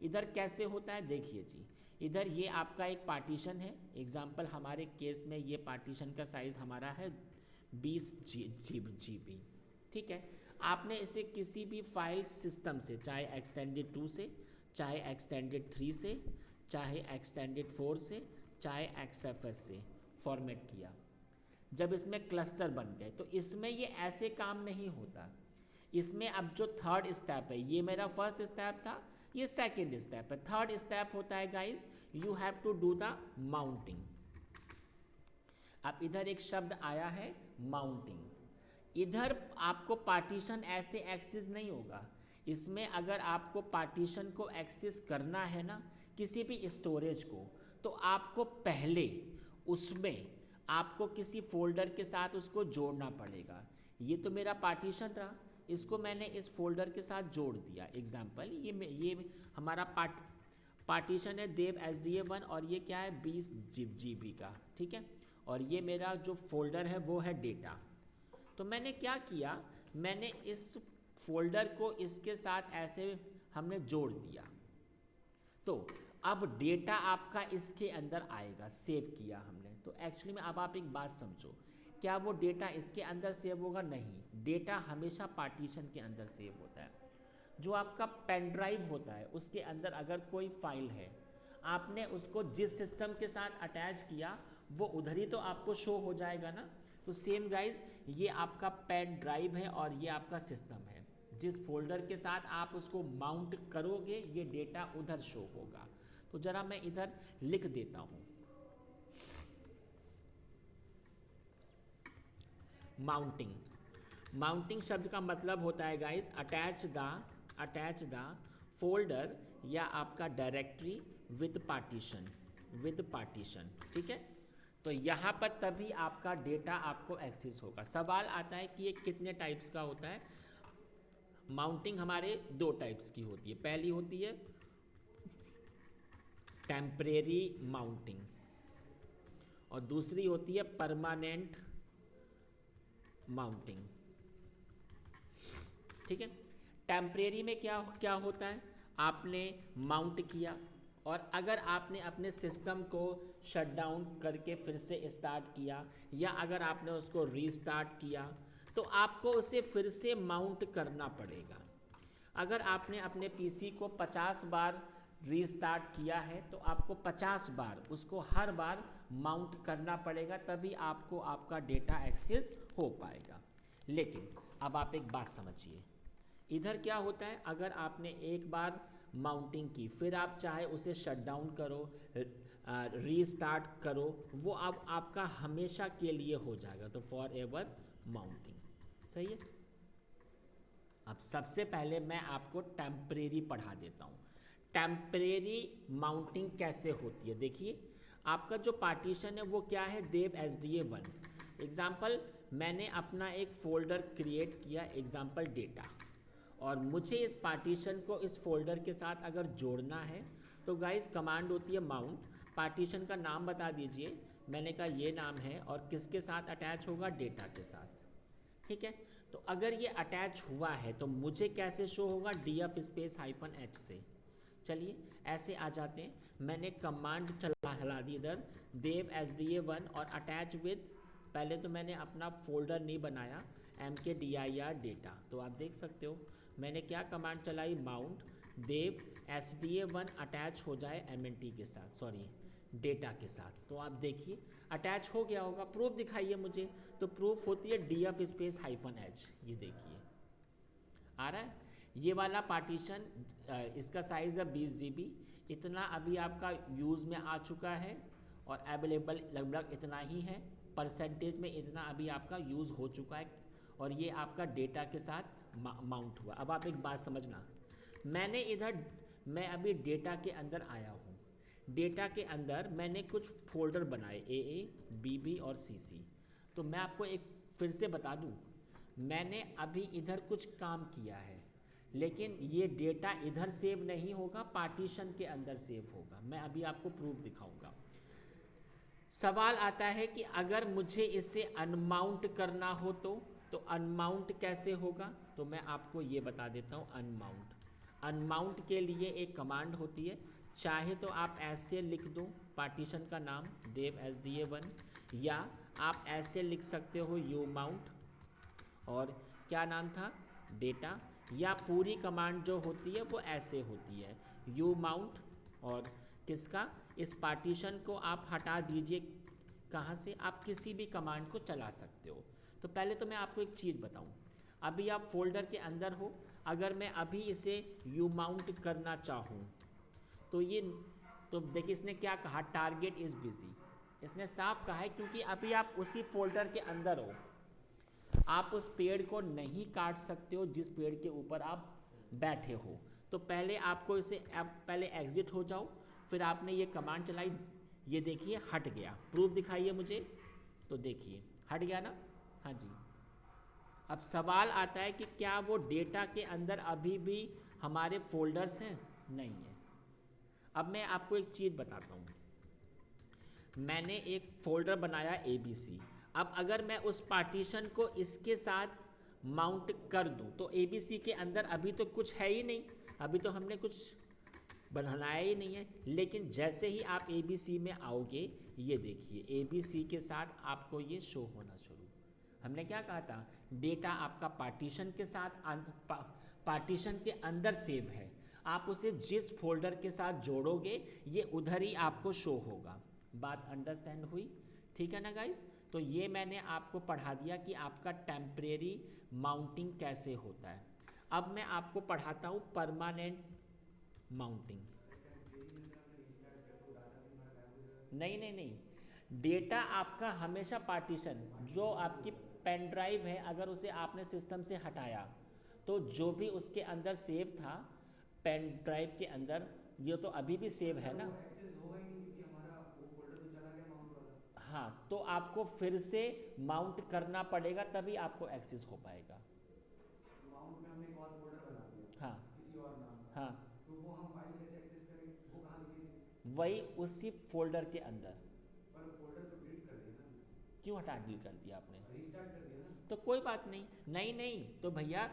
इधर कैसे होता है देखिए जी, इधर ये आपका एक पार्टीशन है। एग्जाम्पल हमारे केस में ये पार्टीशन का साइज़ हमारा है 20 GB। ठीक है, आपने इसे किसी भी फाइल सिस्टम से, चाहे एक्सटेंडेड 2 से, चाहे एक्सटेंडेड 3 से, चाहे एक्सटेंडेड 4 से, चाहे XFS से फॉर्मेट किया। जब इसमें क्लस्टर बन गए तो इसमें ये ऐसे काम नहीं होता। इसमें अब जो थर्ड स्टेप है, ये मेरा फर्स्ट स्टेप था, ये सेकंड स्टेप है। थर्ड स्टेप होता है guys, you have to do the mounting. अब इधर एक शब्द आया है माउंटिंग। इधर आपको पार्टीशन ऐसे एक्सेस नहीं होगा। इसमें अगर आपको पार्टीशन को एक्सेस करना है ना, किसी भी स्टोरेज को, तो आपको पहले उसमें आपको किसी फोल्डर के साथ उसको जोड़ना पड़ेगा। ये तो मेरा पार्टीशन रहा, इसको मैंने इस फोल्डर के साथ जोड़ दिया। एग्जाम्पल ये हमारा पार्टीशन है देव SDA1 और ये क्या है 20 GB का। ठीक है, और ये मेरा जो फोल्डर है वो है डेटा। तो मैंने क्या किया, मैंने इस फोल्डर को इसके साथ ऐसे हमने जोड़ दिया। तो अब डेटा आपका इसके अंदर आएगा, सेव किया हमने। तो एक्चुअली में अब आप एक बात समझो, क्या वो डेटा इसके अंदर सेव होगा? नहीं, डेटा हमेशा पार्टीशन के अंदर सेव होता है। जो आपका पेन ड्राइव होता है उसके अंदर अगर कोई फाइल है, आपने उसको जिस सिस्टम के साथ अटैच किया वो उधर ही तो आपको शो हो जाएगा ना। तो सेम गाइज, ये आपका पेन ड्राइव है और ये आपका सिस्टम है। जिस फोल्डर के साथ आप उसको माउंट करोगे ये डेटा उधर शो होगा। तो ज़रा मैं इधर लिख देता हूँ, माउंटिंग। माउंटिंग शब्द का मतलब होता है गाइस अटैच द फोल्डर या आपका डायरेक्टरी विद पार्टीशन, ठीक है। तो यहाँ पर तभी आपका डेटा आपको एक्सेस होगा। सवाल आता है कि ये कितने टाइप्स का होता है। माउंटिंग हमारे दो टाइप्स की होती है। पहली होती है टेम्परेरी माउंटिंग और दूसरी होती है परमानेंट माउंटिंग, ठीक है। टेम्परेरी में क्या क्या होता है, आपने माउंट किया और अगर आपने अपने सिस्टम को शट डाउन करके फिर से स्टार्ट किया या अगर आपने उसको रीस्टार्ट किया तो आपको उसे फिर से माउंट करना पड़ेगा। अगर आपने अपने पीसी को 50 बार रीस्टार्ट किया है तो आपको 50 बार उसको हर बार माउंट करना पड़ेगा, तभी आपको आपका डेटा एक्सेस हो पाएगा। लेकिन अब आप एक बात समझिए, इधर क्या होता है, अगर आपने एक बार माउंटिंग की फिर आप चाहे उसे शट डाउन करो रीस्टार्ट करो, वो अब आपका हमेशा के लिए हो जाएगा। तो फॉर एवर माउंटिंग, सही है। अब सबसे पहले मैं आपको टेम्परेरी पढ़ा देता हूँ। टेम्परेरी माउंटिंग कैसे होती है, देखिए आपका जो पार्टीशन है वो क्या है, देव SDA1। एग्जाम्पल, मैंने अपना एक फोल्डर क्रिएट किया एग्जाम्पल डेटा, और मुझे इस पार्टीशन को इस फोल्डर के साथ अगर जोड़ना है तो गाइस कमांड होती है माउंट। पार्टीशन का नाम बता दीजिए, मैंने कहा ये नाम है और किसके साथ अटैच होगा, डेटा के साथ, ठीक है। तो अगर ये अटैच हुआ है तो मुझे कैसे शो होगा, DF स्पेस -H से। चलिए ऐसे आ जाते हैं, मैंने कमांड चला दी इधर देव SDA1 और अटैच विद, पहले तो मैंने अपना फोल्डर नहीं बनाया mkdir डेटा, तो आप देख सकते हो मैंने क्या कमांड चलाई, माउंट देव SDA1 अटैच हो जाए MNT के साथ, सॉरी डेटा के साथ। तो आप देखिए अटैच हो गया होगा। प्रूफ दिखाइए मुझे, तो प्रूफ होती है DF स्पेस -H, ये देखिए आ रहा है। ये वाला पार्टीशन इसका साइज़ है 20 GB, इतना अभी आपका यूज़ में आ चुका है और अवेलेबल लगभग इतना ही है, परसेंटेज में इतना अभी आपका यूज़ हो चुका है और ये आपका डेटा के साथ माउंट हुआ। अब आप एक बात समझना, मैं अभी डेटा के अंदर आया हूँ, डेटा के अंदर मैंने कुछ फोल्डर बनाए AA, BB और CC। तो मैं आपको एक फिर से बता दूँ, मैंने अभी इधर कुछ काम किया है लेकिन ये डेटा इधर सेव नहीं होगा, पार्टीशन के अंदर सेव होगा। मैं अभी आपको प्रूफ दिखाऊंगा। सवाल आता है कि अगर मुझे इसे अनमाउंट करना हो तो अनमाउंट कैसे होगा, तो मैं आपको ये बता देता हूँ। अनमाउंट के लिए एक कमांड होती है, चाहे तो आप ऐसे लिख दो पार्टीशन का नाम देव SDA1, या आप ऐसे लिख सकते हो uMount और क्या नाम था, डेटा, या पूरी कमांड जो होती है वो ऐसे होती है uMount और किसका, इस पार्टीशन को आप हटा दीजिए। कहाँ से, आप किसी भी कमांड को चला सकते हो। तो पहले तो मैं आपको एक चीज़ बताऊं, अभी आप फोल्डर के अंदर हो, अगर मैं अभी इसे uMount करना चाहूँ तो देखिए इसने क्या कहा, टारगेट इज़ बिजी, इसने साफ कहा है क्योंकि अभी आप उसी फोल्डर के अंदर हो, आप उस पेड़ को नहीं काट सकते हो जिस पेड़ के ऊपर आप बैठे हो। तो पहले आपको इसे पहले एग्जिट हो जाओ, फिर आपने ये कमांड चलाई, ये देखिए हट गया। प्रूफ दिखाइए मुझे, तो देखिए हट गया ना, हाँ जी। अब सवाल आता है कि क्या वो डेटा के अंदर अभी भी हमारे फोल्डर्स हैं, नहीं है। अब मैं आपको एक चीज़ बताता हूँ, मैंने एक फोल्डर बनाया ABC। अब अगर मैं उस पार्टीशन को इसके साथ माउंट कर दूं तो ABC के अंदर अभी तो कुछ है ही नहीं, अभी तो हमने कुछ बनाया ही नहीं है। लेकिन जैसे ही आप ABC में आओगे, ये देखिए ABC के साथ आपको ये शो होना शुरू। हमने क्या कहा था, डेटा आपका पार्टीशन के साथ पार्टीशन के अंदर सेव है, आप उसे जिस फोल्डर के साथ जोड़ोगे ये उधर ही आपको शो होगा। बात अंडरस्टैंड हुई, ठीक है ना गाइस। तो ये मैंने आपको पढ़ा दिया कि आपका टेम्परेरी माउंटिंग कैसे होता है। अब मैं आपको पढ़ाता हूँ परमानेंट माउंटिंग। नहीं नहीं नहीं, डेटा आपका हमेशा पार्टीशन, जो आपकी पेन ड्राइव है अगर उसे आपने सिस्टम से हटाया तो जो भी उसके अंदर सेव था पेन ड्राइव के अंदर, ये तो अभी भी सेव है ना। एक्सेस होगा ही नहीं क्योंकि हमारा वो फोल्डर तो चला गया माउंट वाला। हाँ, तो आपको फिर से माउंट करना पड़ेगा तभी आपको एक्सेस हो पाएगा। माउंट में हमने एक और फोल्डर बना दिया हाँ किसी और नाम का, हाँ, तो वो हम फाइल कैसे एक्सेस करेंगे, वो कहाँ लिखेंगे? वही उसी फोल्डर के अंदर। पर फोल्डर तो डिलीट कर दिया ना, क्यों हटा डिलीट कर दिया आपने? रीस्टार्ट कर दिया ना। तो कोई बात नहीं, नहीं नहीं, तो भैया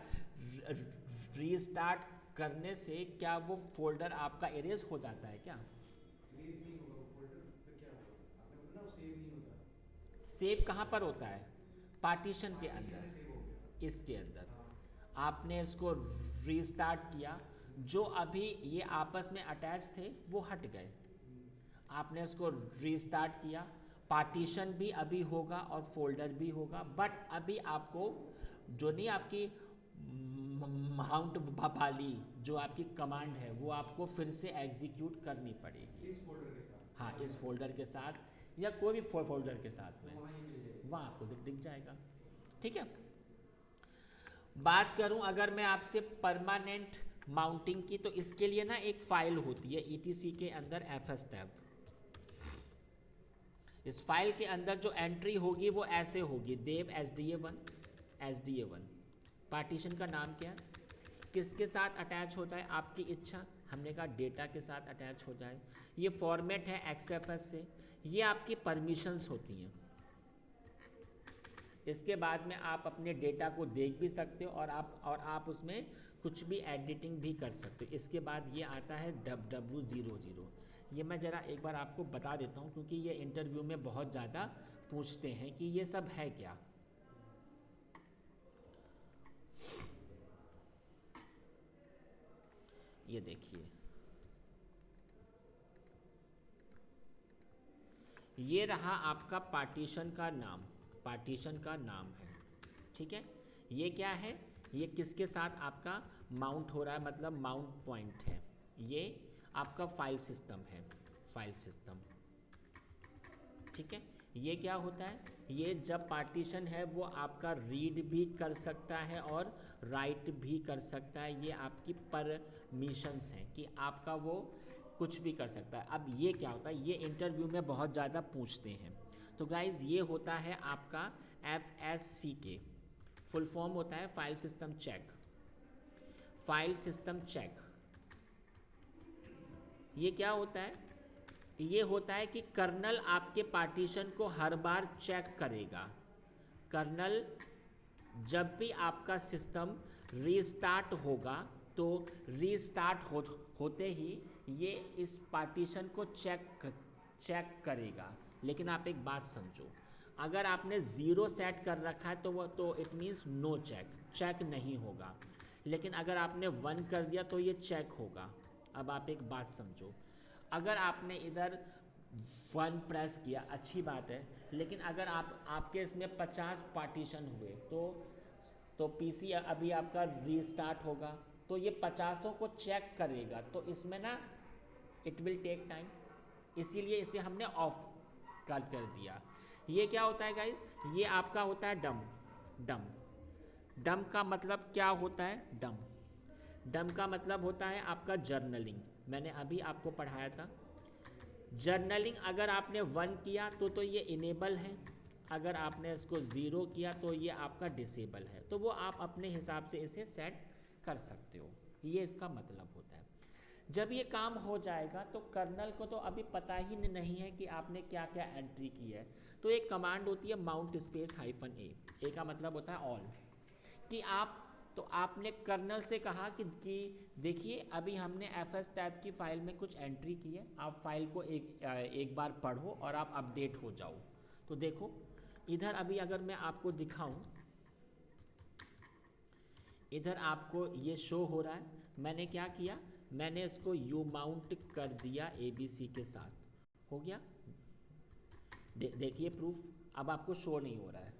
रीस्टार्ट करने से क्या वो फोल्डर आपका इरेज हो जाता है क्या? इरेज नहीं होगा वो फोल्डर, फिर क्या होगा? आपने बोला ना वो सेव नहीं होता। सेव कहाँ पर होता है? पार्टीशन के पार्टीशन अंदर, में सेव हो गया। इसके अंदर। हाँ। आपने इसको रीस्टार्ट किया, जो अभी ये आपस में अटैच थे वो हट गए। आपने इसको रीस्टार्ट किया, पार्टीशन भी अभी होगा और फोल्डर भी होगा, बट अभी आपको जो नहीं आपकी माउंट वाली जो आपकी कमांड है वो आपको फिर से एग्जीक्यूट करनी पड़ेगी। इस फोल्डर के साथ, हाँ, इस फोल्डर के साथ या कोई भी फोल्डर के साथ में, वहाँ ही मिल जाएगी। वहाँ आपको दिख जाएगा। ठीक है। बात करूं अगर मैं आपसे परमानेंट माउंटिंग की, तो इसके लिए ना एक फाइल होती है ETC के अंदर FS टैब। इस फाइल के अंदर जो एंट्री होगी वो ऐसे होगी, देव SDA1। पार्टीशन का नाम क्या है, किसके साथ अटैच होता है आपकी इच्छा, हमने कहा डेटा के साथ अटैच हो जाए। ये फॉर्मेट है XFS से, ये आपकी परमिशंस होती हैं। इसके बाद में आप अपने डेटा को देख भी सकते हो और आप उसमें कुछ भी एडिटिंग भी कर सकते हो। इसके बाद ये आता है W00। ये मैं ज़रा एक बार आपको बता देता हूँ क्योंकि ये इंटरव्यू में बहुत ज़्यादा पूछते हैं कि ये सब है क्या। ये देखिए, ये रहा आपका पार्टीशन का नाम, पार्टीशन का नाम है। ठीक है, ये क्या है, ये किसके साथ आपका माउंट हो रहा है, मतलब माउंट पॉइंट है। ये आपका फाइल सिस्टम है, फाइल सिस्टम। ठीक है, ये क्या होता है, ये जब पार्टीशन है वो आपका रीड भी कर सकता है और राइट भी कर सकता है। ये आपकी परमिशंस हैं कि आपका वो कुछ भी कर सकता है। अब ये क्या होता है, ये इंटरव्यू में बहुत ज़्यादा पूछते हैं। तो गाइज़ ये होता है आपका FSCK, फुल फॉर्म होता है file system check. File system check ये क्या होता है, ये होता है कि कर्नल आपके पार्टीशन को हर बार चेक करेगा। कर्नल जब भी आपका सिस्टम रीस्टार्ट होगा तो रीस्टार्ट होते ही ये इस पार्टीशन को चेक करेगा। लेकिन आप एक बात समझो, अगर आपने 0 सेट कर रखा है तो वो तो इट मीन्स नो चेक नहीं होगा। लेकिन अगर आपने 1 कर दिया तो ये चेक होगा। अब आप एक बात समझो, अगर आपने इधर 1 प्रेस किया अच्छी बात है, लेकिन अगर आपके इसमें 50 पार्टीशन हुए तो PC अभी आपका रीस्टार्ट होगा तो ये 50 को चेक करेगा, तो इसमें ना इट विल टेक टाइम, इसीलिए इसे हमने ऑफ कर दिया। ये क्या होता है गाइस, ये आपका होता है डम का मतलब क्या होता है, डम का मतलब होता है आपका जर्नलिंग। मैंने अभी आपको पढ़ाया था जर्नलिंग। अगर आपने 1 किया तो ये इनेबल है, अगर आपने इसको 0 किया तो ये आपका डिसेबल है। तो वो आप अपने हिसाब से इसे सेट कर सकते हो, ये इसका मतलब होता है। जब ये काम हो जाएगा तो कर्नल को तो अभी पता ही नहीं है कि आपने क्या क्या एंट्री की है। तो एक कमांड होती है माउंट स्पेस -a का मतलब होता है ऑल, कि आपने कर्नल से कहा कि देखिए अभी हमने FS टैब की फाइल में कुछ एंट्री की है, आप फाइल को एक बार पढ़ो और आप अपडेट हो जाओ। तो देखो इधर अभी अगर मैं आपको दिखाऊं, इधर आपको ये शो हो रहा है। मैंने क्या किया, मैंने इसको U माउंट कर दिया ABC के साथ, हो गया। देखिए प्रूफ अब आपको शो नहीं हो रहा है।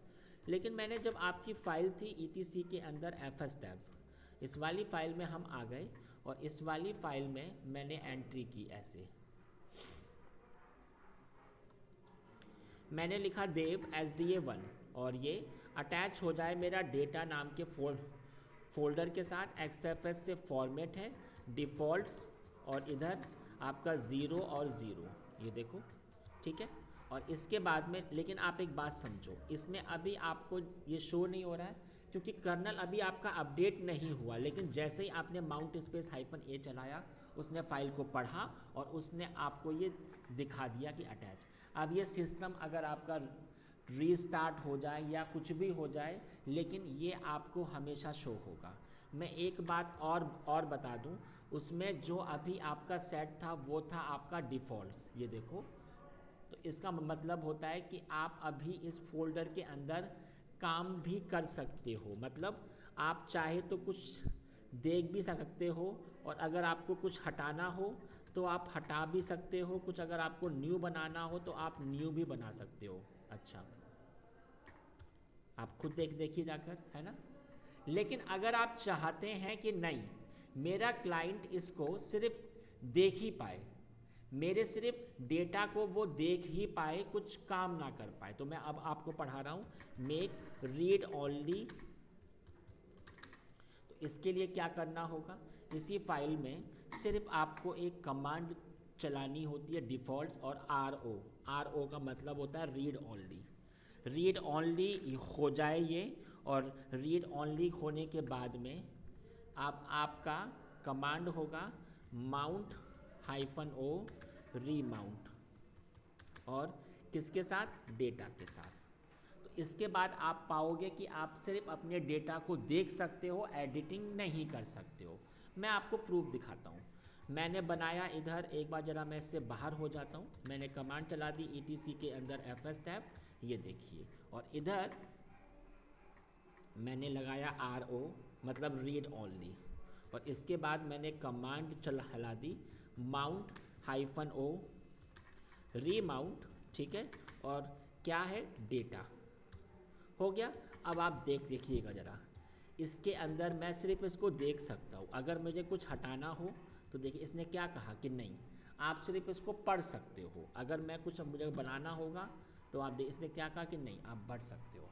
लेकिन मैंने जब आपकी फ़ाइल थी ETC के अंदर FS टैब, इस वाली फ़ाइल में हम आ गए और इस वाली फ़ाइल में मैंने एंट्री की ऐसे, मैंने लिखा देव SDA1 और ये अटैच हो जाए मेरा डेटा नाम के फोल्डर के साथ। XFS से फॉर्मेट है डिफ़ॉल्ट्स और इधर आपका 0 और 0, ये देखो ठीक है। और इसके बाद में लेकिन आप एक बात समझो, इसमें अभी आपको ये शो नहीं हो रहा है क्योंकि कर्नल अभी आपका अपडेट नहीं हुआ। लेकिन जैसे ही आपने माउंट स्पेस -a चलाया उसने फ़ाइल को पढ़ा और उसने आपको ये दिखा दिया कि अटैच। अब ये सिस्टम अगर आपका रीस्टार्ट हो जाए या कुछ भी हो जाए, लेकिन ये आपको हमेशा शो होगा। मैं एक बात और बता दूं, उसमें जो अभी आपका सेट था वो था आपका डिफ़ॉल्ट्स, ये देखो। तो इसका मतलब होता है कि आप अभी इस फोल्डर के अंदर काम भी कर सकते हो, मतलब आप चाहे तो कुछ देख भी सकते हो और अगर आपको कुछ हटाना हो तो आप हटा भी सकते हो, कुछ अगर आपको न्यू बनाना हो तो आप न्यू भी बना सकते हो। अच्छा, आप खुद देखिए जाकर, है ना। लेकिन अगर आप चाहते हैं कि नहीं मेरा क्लाइंट इसको सिर्फ देख ही पाए, मेरे सिर्फ डेटा को वो देख ही पाए, कुछ काम ना कर पाए, तो मैं अब आपको पढ़ा रहा हूँ मेक रीड ओनली। तो इसके लिए क्या करना होगा, इसी फाइल में सिर्फ आपको एक कमांड चलानी होती है डिफ़ॉल्ट्स और RO का मतलब होता है रीड ओनली। रीड ओनली हो जाए ये, और रीड ओनली होने के बाद में आपका कमांड होगा माउंट -o रीमाउंट, और किसके साथ, डेटा के साथ। तो इसके बाद आप पाओगे कि आप सिर्फ अपने डेटा को देख सकते हो, एडिटिंग नहीं कर सकते हो। मैं आपको प्रूफ दिखाता हूँ। मैंने बनाया इधर, एक बार ज़रा मैं इससे बाहर हो जाता हूँ, मैंने कमांड चला दी ETC के अंदर FS टैब, ये देखिए, और इधर मैंने लगाया RO मतलब रीड ओनली, और इसके बाद मैंने कमांड चला दी माउंट -o रीमाउंट, ठीक है, और क्या है, डेटा हो गया। अब आप देखिएगा ज़रा, इसके अंदर मैं सिर्फ इसको देख सकता हूँ। अगर मुझे कुछ हटाना हो तो देखिए इसने क्या कहा कि नहीं, आप सिर्फ इसको पढ़ सकते हो। अगर मैं कुछ मुझे बनाना होगा तो आप इसने क्या कहा कि नहीं, आप बढ़ सकते हो।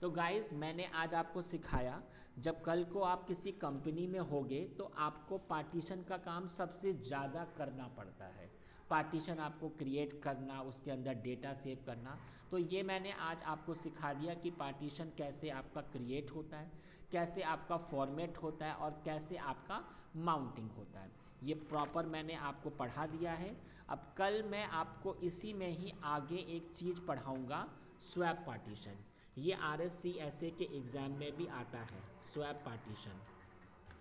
तो गाइस, मैंने आज आपको सिखाया, जब कल को आप किसी कंपनी में होगे तो आपको पार्टीशन का काम सबसे ज़्यादा करना पड़ता है। पार्टीशन आपको क्रिएट करना, उसके अंदर डेटा सेव करना। तो ये मैंने आज आपको सिखा दिया कि पार्टीशन कैसे आपका क्रिएट होता है, कैसे आपका फॉर्मेट होता है और कैसे आपका माउंटिंग होता है। ये प्रॉपर मैंने आपको पढ़ा दिया है। अब कल मैं आपको इसी में ही आगे एक चीज़ पढ़ाऊँगा, स्वैप पार्टीशन। ये RSCSA के एग्ज़ाम में भी आता है, स्वैप पार्टीशन,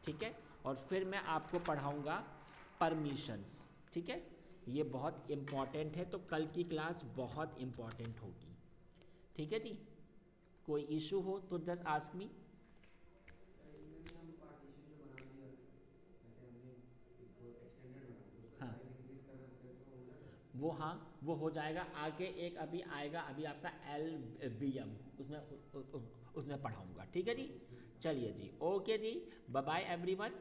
ठीक है। और फिर मैं आपको पढ़ाऊँगा परमिशंस, ठीक है। ये बहुत इम्पॉर्टेंट है, तो कल की क्लास बहुत इम्पॉर्टेंट होगी, ठीक है जी। कोई इशू हो तो जस्ट आस्क मी। हाँ, वो हो जाएगा आगे। एक अभी आएगा, अभी आपका LVM, उसमें पढ़ाऊँगा, ठीक है जी। चलिए जी, ओके जी, बाय बाय एवरीवन।